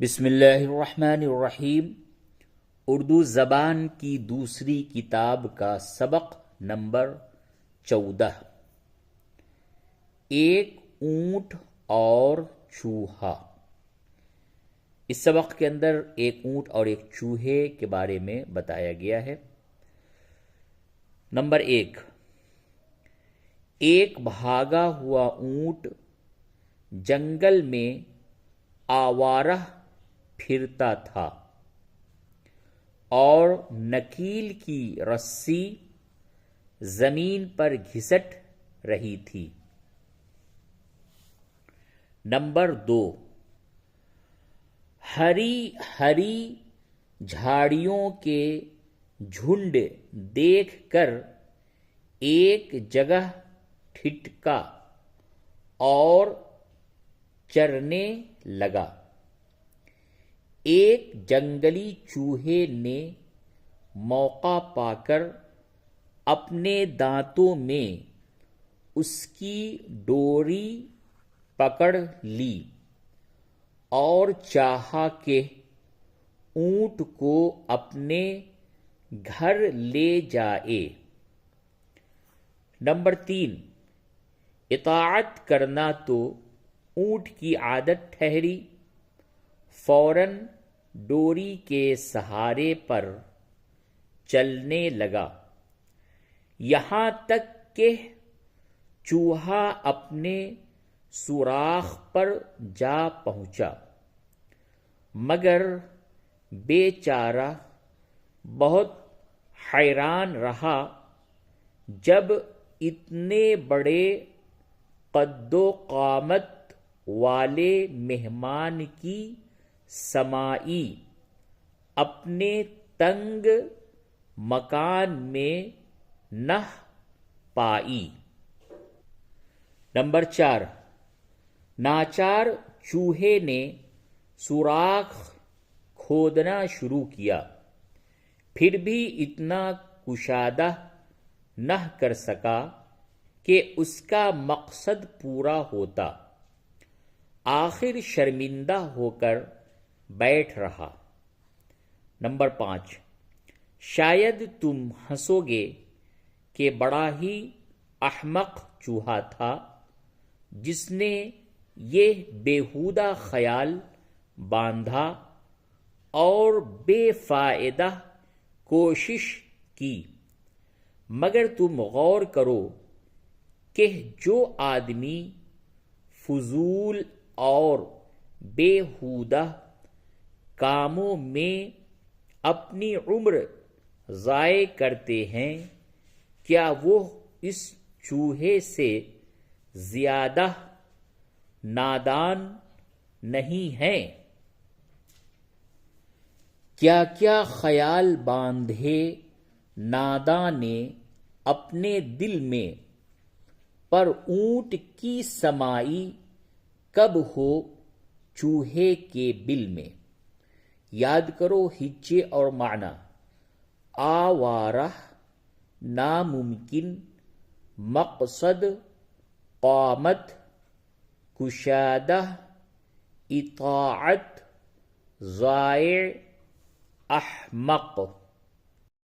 بسم اللہ الرحمن الرحیم۔ اردو زبان کی دوسری کتاب کا سبق نمبر 14۔ ایک اونٹ اور چوہا۔ اس سبق کے اندر ایک اونٹ اور ایک چوہے کے بارے میں بتایا گیا ہے۔ نمبر 1، ایک بھاگا ہوا اونٹ جنگل میں آوارہ پھرتا تھا اور نکیل کی رسی زمین پر گھسٹ رہی تھی۔ نمبر 2، ہری ہری جھاڑیوں کے جھنڈ دیکھ کر ایک جگہ ٹھٹکا اور چرنے لگا۔ ایک جنگلی چوہے نے موقع پا کر اپنے دانتوں میں اس کی ڈوری پکڑ لی اور چاہا کہ اونٹ کو اپنے گھر لے جائے۔ نمبر 3، اطاعت کرنا تو اونٹ کی عادت ٹھہری، فوراً ڈوری کے سہارے پر چلنے لگا، یہاں تک کہ چوہا اپنے سوراخ پر جا پہنچا، مگر بیچارہ بہت حیران رہا جب اتنے بڑے قد و قامت والے مہمان کی سمائی اپنے تنگ مکان میں نہ پائی۔ نمبر 4، ناچار چوہے نے سوراخ کھودنا شروع کیا، پھر بھی اتنا کشادہ نہ کر سکا کہ اس کا مقصد پورا ہوتا، آخر شرمندہ ہو کر بیٹھ رہا۔ نمبر 5، شاید تم ہنسو گے کہ بڑا ہی احمق چوہا تھا جس نے یہ بیہودہ خیال باندھا اور بے فائدہ کوشش کی، مگر تم غور کرو کہ جو آدمی فضول اور بیہودہ کاموں میں اپنی عمر ضائع کرتے ہیں، کیا وہ اس چوہے سے زیادہ نادان نہیں ہیں؟ کیا کیا خیال باندھے ناداں نے اپنے دل میں، پر اونٹ کی سمائی کب ہو چوہے کے بل میں۔ یاد کرو ہجے اور معنی۔ آوارہ ناممکن، مقصد قامت، کشادہ، اطاعت، ضائع، احمق۔